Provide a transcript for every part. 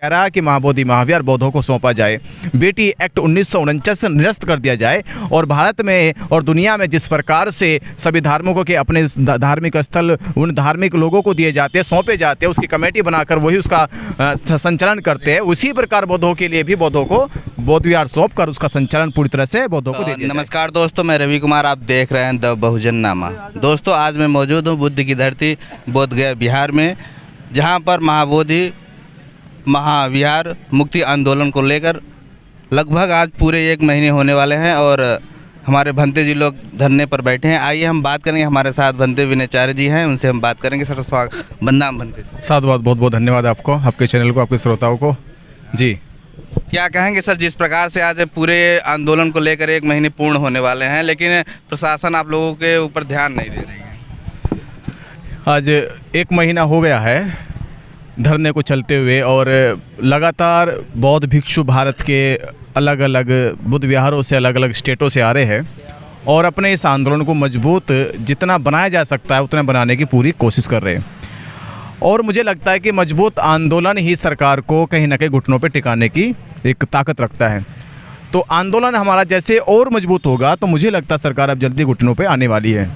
कह रहा है कि महाबोधि महाविहार बौद्धों को सौंपा जाए, बेटी एक्ट 1949 से निरस्त कर दिया जाए और भारत में और दुनिया में जिस प्रकार से सभी धार्मिकों के अपने धार्मिक स्थल उन धार्मिक लोगों को दिए जाते हैं, सौंपे जाते हैं, उसकी कमेटी बनाकर वही उसका संचालन करते हैं, उसी प्रकार बौद्धों के लिए भी बौद्धों को बौद्ध विहार सौंप कर उसका संचालन पूरी तरह से बौद्धों को दे दिया। नमस्कार दोस्तों, मैं रवि कुमार, आप देख रहे हैं द बहुजननामा। दोस्तों, आज मैं मौजूद हूँ बुद्ध की धरती बोध गया बिहार में, जहाँ पर महाबोधि महाविहार मुक्ति आंदोलन को लेकर लगभग आज पूरे 1 महीने होने वाले हैं और हमारे भंते जी लोग धरने पर बैठे हैं। आइए हम बात करेंगे, हमारे साथ भंते विनयचार्य जी हैं, उनसे हम बात करेंगे। सर स्वागत, बंदाम भंते। साधुवाद, बहुत बहुत धन्यवाद आपको, आपके चैनल को, आपके श्रोताओं को। जी, क्या कहेंगे सर, जिस प्रकार से आज पूरे आंदोलन को लेकर 1 महीने पूर्ण होने वाले हैं, लेकिन प्रशासन आप लोगों के ऊपर ध्यान नहीं दे रही है। आज 1 महीना हो गया है धरने को चलते हुए और लगातार बौद्ध भिक्षु भारत के अलग अलग बुद्ध विहारों से, अलग अलग स्टेटों से आ रहे हैं और अपने इस आंदोलन को मजबूत जितना बनाया जा सकता है उतना बनाने की पूरी कोशिश कर रहे हैं। और मुझे लगता है कि मजबूत आंदोलन ही सरकार को कहीं ना कहीं घुटनों पे टिकाने की एक ताकत रखता है। तो आंदोलन हमारा जैसे और मजबूत होगा तो मुझे लगता है सरकार अब जल्दी घुटनों पे आने वाली है।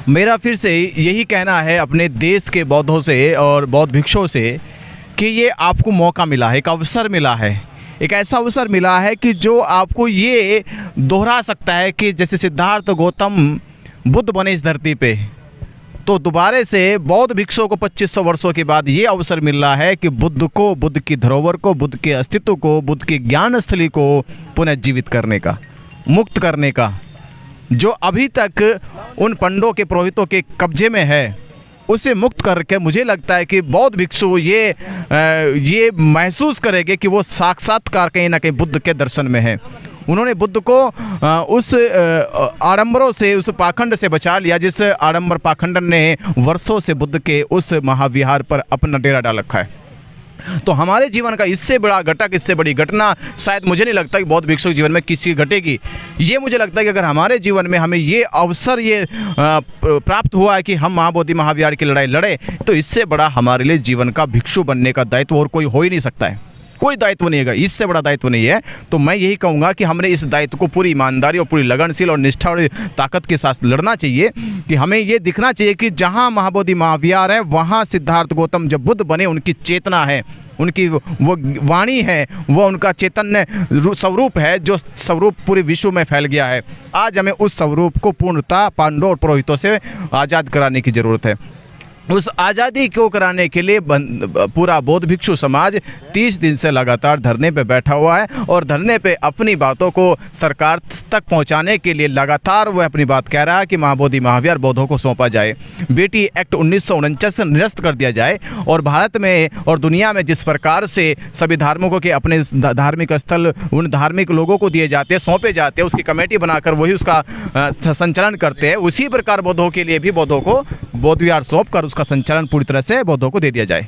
मेरा फिर से यही कहना है अपने देश के बौद्धों से और बौद्ध भिक्षुओं से कि ये आपको मौका मिला है, एक अवसर मिला है, एक ऐसा अवसर मिला है कि जो आपको ये दोहरा सकता है कि जैसे सिद्धार्थ गौतम बुद्ध बने इस धरती पे, तो दोबारा से बौद्ध भिक्षुओं को 2500 वर्षों के बाद ये अवसर मिल रहा है कि बुद्ध को, बुद्ध की धरोहर को, बुद्ध के अस्तित्व को, बुद्ध की ज्ञान स्थली को पुनर्जीवित करने का, मुक्त करने का, जो अभी तक उन पंडों के पुरोहितों के कब्जे में है, उसे मुक्त करके मुझे लगता है कि बौद्ध भिक्षु ये महसूस करेंगे कि वो साक्षात्कार कहीं ना कहीं बुद्ध के दर्शन में है। उन्होंने बुद्ध को उस आडंबरों से, उस पाखंड से बचा लिया जिस आडंबर पाखंडन ने वर्षों से बुद्ध के उस महाविहार पर अपना डेरा डाल रखा है। तो हमारे जीवन का इससे बड़ा घटक, इससे बड़ी घटना शायद मुझे नहीं लगता कि बौद्ध भिक्षु जीवन में किसी घटेगी। ये मुझे लगता है कि अगर हमारे जीवन में हमें ये अवसर प्राप्त हुआ है कि हम महाबोधि महाविहार की लड़ाई लड़े, तो इससे बड़ा हमारे लिए जीवन का भिक्षु बनने का दायित्व और कोई हो ही नहीं सकता है। कोई दायित्व नहीं है, इससे बड़ा दायित्व नहीं है। तो मैं यही कहूँगा कि हमने इस दायित्व को पूरी ईमानदारी और पूरी लगनशील और निष्ठा और ताकत के साथ लड़ना चाहिए कि हमें ये दिखना चाहिए कि जहाँ महाबोधि महाविहार है वहाँ सिद्धार्थ गौतम जब बुद्ध बने, उनकी चेतना है, उनकी वो वाणी है, वो उनका चैतन्य स्वरूप है, जो स्वरूप पूरे विश्व में फैल गया है। आज हमें उस स्वरूप को पूर्णतः पांडवों और पुरोहितों से आज़ाद कराने की ज़रूरत है। उस आज़ादी को कराने के लिए पूरा बौद्ध भिक्षु समाज 30 दिन से लगातार धरने पे बैठा हुआ है और धरने पे अपनी बातों को सरकार तक पहुंचाने के लिए लगातार वह अपनी बात कह रहा है कि महाबोधि महाविहार बौद्धों को सौंपा जाए, बेटी एक्ट 1949 से निरस्त कर दिया जाए और भारत में और दुनिया में जिस प्रकार से सभी धार्मिकों के अपने धार्मिक स्थल उन धार्मिक लोगों को दिए जाते हैं, सौंपे जाते हैं, उसकी कमेटी बनाकर वही उसका संचालन करते हैं, उसी प्रकार बौद्धों के लिए भी बौद्धों को बौद्ध विहार सौंप कर उसका संचालन पूरी तरह से बौद्धों को दे दिया जाए।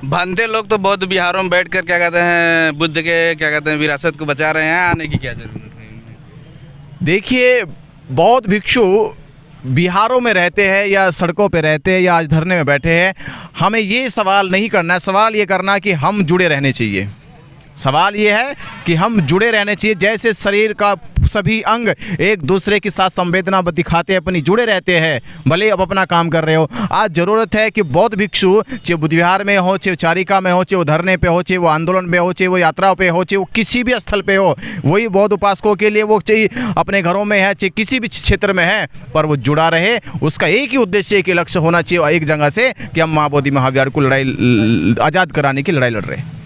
भंते लोग तो बौद्ध विहारों में बैठकर क्या कहते हैं, बुद्ध के क्या कहते हैं विरासत को बचा रहे हैं, आने की क्या जरूरत है? देखिए, बौद्ध भिक्षु बिहारों में रहते हैं या सड़कों पे रहते हैं या आज धरने में बैठे हैं, हमें ये सवाल नहीं करना है। सवाल ये करना है कि हम जुड़े रहने चाहिए। सवाल ये है कि हम जुड़े रहने चाहिए। जैसे शरीर का सभी अंग एक दूसरे के साथ संवेदना दिखाते हैं, अपनी जुड़े रहते हैं, भले अब अपना काम कर रहे हो। आज ज़रूरत है कि बौद्ध भिक्षु चाहे बुद्ध विहार में हो, चाहे चारिका में हो, चाहे वो धरने पे हो, चाहे वो आंदोलन में हो, चाहे वो यात्रा पे हो, चाहे वो किसी भी स्थल पे हो, वही बौद्ध उपासकों के लिए वो चाहे अपने घरों में है, चाहे किसी भी क्षेत्र में है, पर वो जुड़ा रहे। उसका एक ही उद्देश्य, एक ही लक्ष्य होना चाहिए एक जगह से कि हम महाबोधि महाविहार को आज़ाद कराने की लड़ाई लड़ रहे हैं।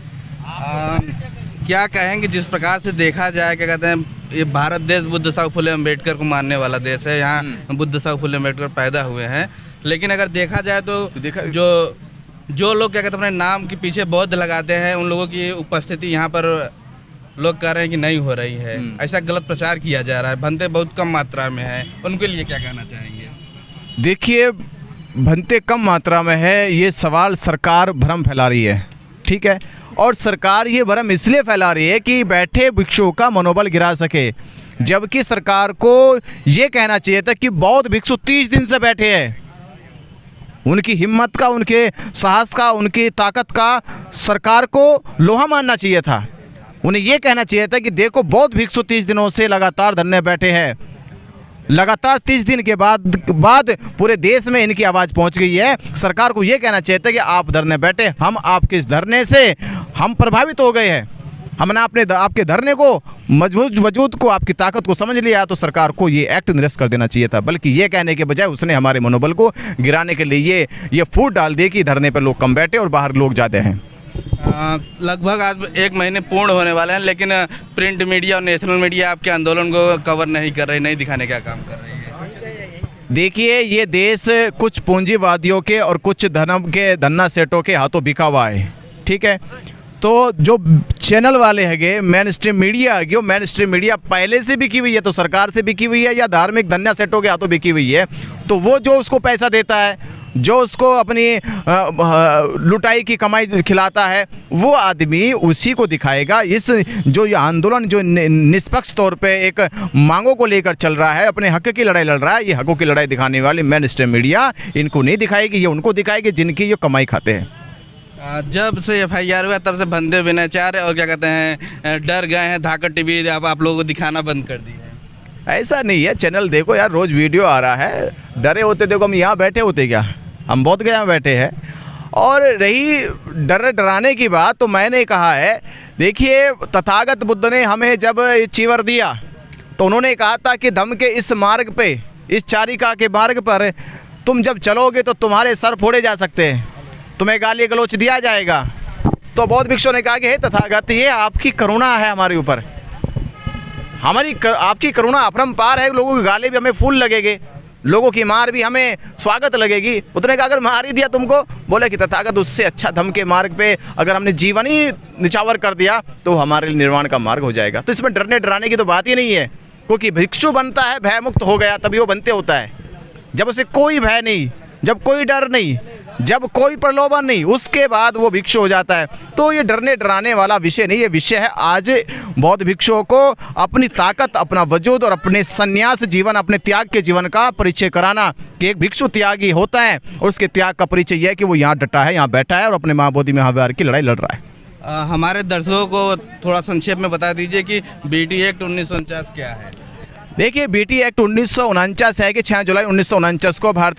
क्या कहेंगे, जिस प्रकार से देखा जाए, क्या कहते हैं, ये भारत देश बुद्ध साहब फुले अम्बेडकर को मानने वाला देश है, यहाँ बुद्ध साहब फुले अम्बेडकर पैदा हुए हैं, लेकिन अगर देखा जाए तो जो लोग क्या कहते हैं अपने नाम के पीछे बौद्ध लगाते हैं, उन लोगों की उपस्थिति यहाँ पर लोग कह रहे हैं कि नहीं हो रही है। ऐसा गलत प्रचार किया जा रहा है। भंते बहुत कम मात्रा में है, उनके लिए क्या कहना चाहेंगे? देखिए, भंते कम मात्रा में है, ये सवाल सरकार भ्रम फैला रही है, ठीक है, और सरकार ये भ्रम इसलिए फैला रही है कि बैठे भिक्षुओं का मनोबल गिरा सके, जबकि सरकार को ये कहना चाहिए था कि बौद्ध भिक्षु 30 दिन से बैठे हैं, उनकी हिम्मत का, उनके साहस का, उनकी ताकत का सरकार को लोहा मानना चाहिए था। उन्हें ये कहना चाहिए था कि देखो बौद्ध भिक्षु 30 दिनों से लगातार धरने बैठे हैं, लगातार 30 दिन के बाद पूरे देश में इनकी आवाज़ पहुंच गई है। सरकार को ये कहना चाहिए था कि आप धरने बैठे, हम आपके इस धरने से हम प्रभावित हो गए हैं, हमने आपके धरने को मजबूत वजूद को, आपकी ताकत को समझ लिया। तो सरकार को ये एक्ट निरस्त कर देना चाहिए था, बल्कि ये कहने के बजाय उसने हमारे मनोबल को गिराने के लिए ये फूट डाल दिए कि धरने पर लोग कम बैठे और बाहर लोग ज़्यादा हैं। लगभग आज 1 महीने पूर्ण होने वाले हैं, लेकिन प्रिंट मीडिया और नेशनल मीडिया आपके आंदोलन को कवर नहीं कर रही, नहीं दिखाने का काम कर रही है। देखिए, ये देश कुछ पूंजीवादियों के और कुछ धन्ना सेठों के हाथों बिका हुआ है, ठीक है। तो जो चैनल वाले हैगे, मेन स्ट्रीम मीडिया है, वो मेन स्ट्रीम मीडिया पहले से बिकी हुई है, तो सरकार से बिकी हुई है या धार्मिक धन्ना सेठों के हाथों बिकी हुई है। तो वो जो उसको पैसा देता है, जो उसको अपनी लुटाई की कमाई खिलाता है, वो आदमी उसी को दिखाएगा। इस जो ये आंदोलन जो निष्पक्ष तौर पे एक मांगों को लेकर चल रहा है, अपने हक की लड़ाई लड़ रहा है, ये हकों की लड़ाई दिखाने वाली मेन स्ट्रीम मीडिया इनको नहीं दिखाएगी, ये उनको दिखाएगी जिनकी ये कमाई खाते हैं। जब से FIR हुआ तब से बंदे विनाचार और क्या कहते हैं डर गए हैं, धाकड़ टीवी अब आप लोगों को दिखाना बंद कर दी है। ऐसा नहीं है, चैनल देखो यार, रोज़ वीडियो आ रहा है। डरे होते देखो हम यहाँ बैठे होते क्या, हम बहुत यहाँ बैठे हैं। और रही डराने की बात, तो मैंने कहा है, देखिए तथागत बुद्ध ने हमें जब चीवर दिया तो उन्होंने कहा था कि धम्म के इस मार्ग पे, इस चारिका के मार्ग पर तुम जब चलोगे तो तुम्हारे सर फोड़े जा सकते हैं, तुम्हें गाली गलौच दिया जाएगा। तो बौद्ध भिक्षु ने कहा कि हे तथागत, ये आपकी करुणा है हमारे ऊपर, आपकी करुणा अपरंपार है, लोगों की गाली भी हमें फूल लगेंगे, लोगों की मार भी हमें स्वागत लगेगी। उसने कहा अगर मार ही दिया तुमको, बोले कि तथागत उससे अच्छा धम्म के मार्ग पे अगर हमने जीवन ही निछावर कर दिया तो हमारे लिए निर्वाण का मार्ग हो जाएगा। तो इसमें डरने डराने की तो बात ही नहीं है, क्योंकि भिक्षु बनता है भय मुक्त हो गया तभी वो बनते होता है। जब उसे कोई भय नहीं, जब कोई डर नहीं, जब कोई प्रलोभन नहीं, उसके बाद वो भिक्षु हो जाता है। तो ये डरने डराने वाला विषय नहीं, ये विषय है आज बौद्ध भिक्षुओं को अपनी ताकत, अपना वजूद और अपने संन्यास जीवन, अपने त्याग के जीवन का परिचय कराना कि एक भिक्षु त्यागी होता है और उसके त्याग का परिचय यह है कि वो यहाँ डटा है, यहाँ बैठा है और अपने महाबोधि महावीर की लड़ाई लड़ रहा है। हमारे दर्शकों को थोड़ा संक्षेप में बता दीजिए कि BT एक्ट 1949 क्या है। देखिए, BT एक्ट 1949 है कि 6 जुलाई 1949 को भारत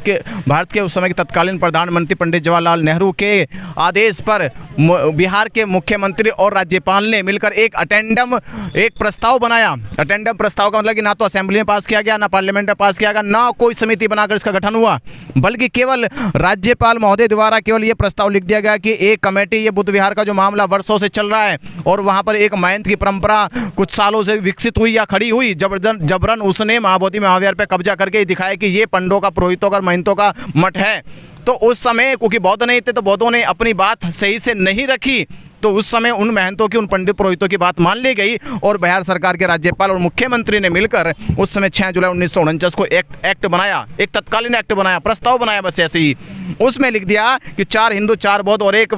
के उस समय के तत्कालीन प्रधानमंत्री पंडित जवाहरलाल नेहरू के आदेश पर बिहार के मुख्यमंत्री और राज्यपाल ने मिलकर एक प्रस्ताव बनाया। अटेंडम प्रस्ताव का मतलब कि ना तो असेंबली में पास किया गया, ना पार्लियामेंट में पास किया गया, ना कोई समिति बनाकर इसका गठन हुआ, बल्कि केवल राज्यपाल महोदय द्वारा केवल ये प्रस्ताव लिख दिया गया कि एक कमेटी, ये बुद्ध विहार का जो मामला वर्षों से चल रहा है और वहाँ पर एक महंत की परंपरा कुछ सालों से विकसित हुई या खड़ी हुई, जबरन उसने महाबोधि महावीर पे कब्जा करके दिखाया कि ये पंडों का, पुरोहितों का, महंतों का मठ है। तो उस समय क्योंकि बौद्ध नहीं थे तो बौद्धों ने अपनी बात सही से नहीं रखी, तो उस समय उन महंतों की, उन पंडित पुरोहितों की बात मान ली गई और बिहार सरकार के राज्यपाल और मुख्यमंत्री ने मिलकर उस समय 6 जुलाई 1949 को एक्ट बनाया, एक तत्कालीन एक्ट बनाया, प्रस्ताव बनाया, बस ऐसे ही। उसमें लिख दिया कि 4 हिंदू, 4 बौद्ध और एक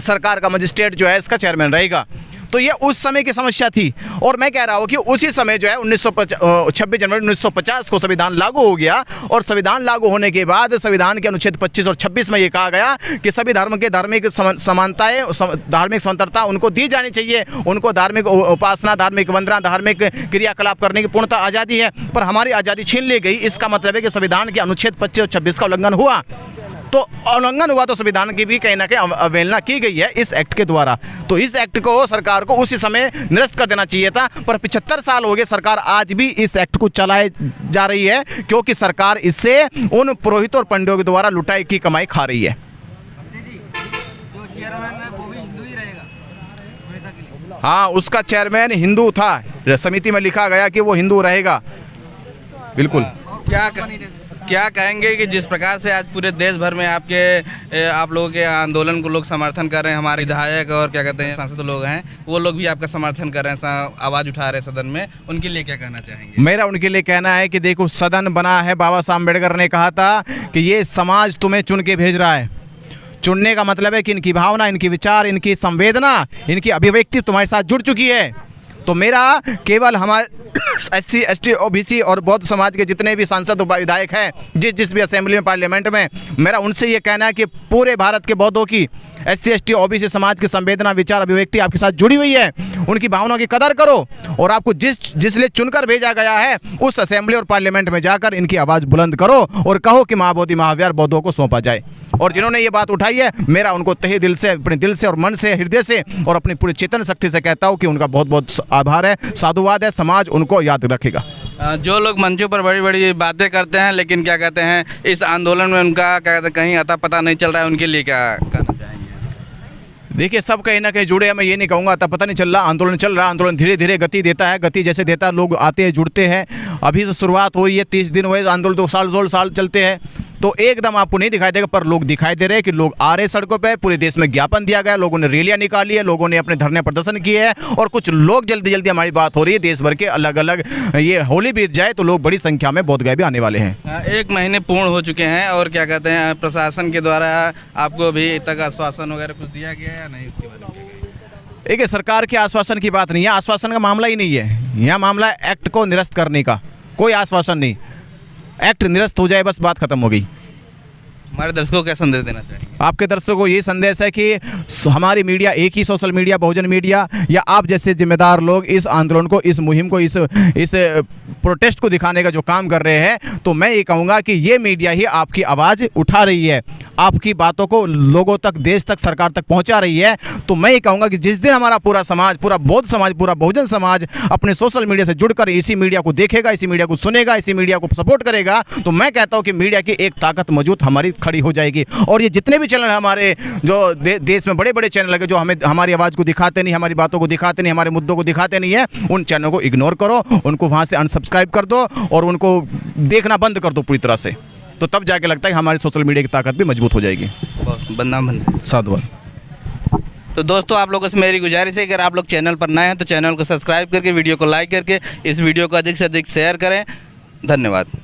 सरकार का मजिस्ट्रेट जो है इसका चेयरमैन रहेगा। तो ये उस समय की समस्या थी और मैं कह रहा हूँ कि उसी समय जो है 26 जनवरी 1950 को संविधान लागू हो गया और संविधान लागू होने के बाद संविधान के अनुच्छेद 25 और 26 में ये कहा गया कि सभी धर्म के धार्मिक समानताएं, धार्मिक स्वतंत्रता उनको दी जानी चाहिए, उनको धार्मिक उपासना, धार्मिक वंदना, धार्मिक क्रियाकलाप करने की पूर्णतः आज़ादी है। पर हमारी आज़ादी छीन ली गई, इसका मतलब है कि संविधान के अनुच्छेद 25 और 26 का उल्लंघन हुआ। तो उल्लंघन हुआ तो संविधान की भी कहीं ना कहीं अवहेलना की गई है इस एक्ट के द्वारा। तो इस एक्ट को सरकार को उसी समय निरस्त कर देना चाहिए था, पर 75 साल हो गए, सरकार आज भी इस एक्ट को चलाए जा रही है क्योंकि सरकार इससे उन पुरोहितों और पंडितों के द्वारा लुटाई की कमाई खा रही है। जो चेयरमैन है वो भी हिंदू ही रहेगा हमेशा के लिए? हाँ, उसका चेयरमैन हिंदू था, समिति में लिखा गया कि वो हिंदू रहेगा। बिल्कुल। क्या कहेंगे कि जिस प्रकार से आज पूरे देश भर में आप लोगों के आंदोलन को लोग समर्थन कर रहे हैं, हमारे विधायक और क्या कहते हैं सांसद लोग हैं, वो लोग भी आपका समर्थन कर रहे हैं, आवाज़ उठा रहे हैं सदन में, उनके लिए क्या कहना चाहेंगे? मेरा उनके लिए कहना है कि देखो, सदन बना है, बाबा साहब अम्बेडकर ने कहा था कि ये समाज तुम्हें चुन के भेज रहा है। चुनने का मतलब है कि इनकी भावना, इनकी विचार, इनकी संवेदना, इनकी अभिव्यक्ति तुम्हारे साथ जुड़ चुकी है। तो मेरा केवल हमारे SC ST OBC और बौद्ध समाज के जितने भी सांसद विधायक हैं जिस भी असेंबली में पार्लियामेंट में, मेरा उनसे ये कहना है कि पूरे भारत के बौद्धों की SC ST OBC समाज की संवेदना, विचार, अभिव्यक्ति आपके साथ जुड़ी हुई है। उनकी भावनाओं की कदर करो और आपको जिसलिए चुनकर भेजा गया है उस असेंबली और पार्लियामेंट में जाकर इनकी आवाज़ बुलंद करो और कहो कि महाबोधि महाविहार बौद्धों को सौंपा जाए। और जिन्होंने ये बात उठाई है, मेरा उनको तहे दिल से, अपने दिल से और मन से, हृदय से और अपनी पूरी चेतन शक्ति से कहता हूँ कि उनका बहुत बहुत आभार है, साधुवाद है। समाज उनको याद रखेगा। जो लोग मंचों पर बड़ी बड़ी बातें करते हैं लेकिन क्या कहते हैं इस आंदोलन में उनका क्या कहते हैं कहीं अता पता नहीं चल रहा है, उनके लिए क्या कहना चाहेंगे? देखिए, सब कहीं ना कहीं जुड़े हैं। मैं ये नहीं कहूँगा तब पता नहीं चल रहा, आंदोलन चल रहा। आंदोलन धीरे धीरे गति देता है, गति जैसे देता है लोग आते हैं, जुड़ते हैं। अभी से शुरुआत हो रही है, 30 दिन हुए आंदोलन, 2 साल चलते हैं, तो एकदम आपको नहीं दिखाई देगा, पर लोग दिखाई दे रहे हैं कि लोग आ रहे सड़कों पे। पूरे देश में ज्ञापन दिया गया, लोगों ने रैलियां निकाली है, लोगों ने अपने धरने प्रदर्शन किए हैं और कुछ लोग जल्दी जल्दी, हमारी बात हो रही है देश भर के अलग अलग, ये होली बीत जाए तो लोग बड़ी संख्या में बोधगया भी आने वाले हैं। 1 महीने पूर्ण हो चुके हैं और क्या कहते हैं प्रशासन के द्वारा आपको अभी तक आश्वासन वगैरह कुछ दिया गया है या नहीं? इसके बारे में देखिए, सरकार के आश्वासन की बात नहीं है, आश्वासन का मामला ही नहीं है। यहाँ मामला है एक्ट को निरस्त करने का, कोई आश्वासन नहीं। एक्ट निरस्त हो जाए बस बात खत्म हो गई। हमारे दर्शकों को क्या संदेश देना चाहिए? आपके दर्शकों को ये संदेश है कि हमारी मीडिया, एक ही सोशल मीडिया, बहुजन मीडिया या आप जैसे जिम्मेदार लोग इस आंदोलन को, इस मुहिम को, इस प्रोटेस्ट को दिखाने का जो काम कर रहे हैं, तो मैं ये कहूँगा कि ये मीडिया ही आपकी आवाज़ उठा रही है, आपकी बातों को लोगों तक, देश तक, सरकार तक पहुँचा रही है। तो मैं ये कहूँगा कि जिस दिन हमारा पूरा समाज, पूरा बौद्ध समाज, पूरा बहुजन समाज अपने सोशल मीडिया से जुड़कर इसी मीडिया को देखेगा, इसी मीडिया को सुनेगा, इसी मीडिया को सपोर्ट करेगा, तो मैं कहता हूँ कि मीडिया की एक ताकत मौजूद हमारी खड़ी हो जाएगी। और ये जितने भी चैनल हमारे जो देश में बड़े बड़े चैनल है जो हमें, हमारी आवाज़ को दिखाते नहीं, हमारी बातों को दिखाते नहीं, हमारे मुद्दों को दिखाते नहीं है, उन चैनलों को इग्नोर करो, उनको वहाँ से अनसब्सक्राइब कर दो और उनको देखना बंद कर दो पूरी तरह से। तो तब जाके लगता है कि हमारी सोशल मीडिया की ताकत भी मजबूत हो जाएगी। साधुवाद। तो दोस्तों, आप लोगों से मेरी गुजारिश है कि अगर आप लोग चैनल पर नए हैं तो चैनल को सब्सक्राइब करके, वीडियो को लाइक करके इस वीडियो को अधिक से अधिक शेयर करें। धन्यवाद।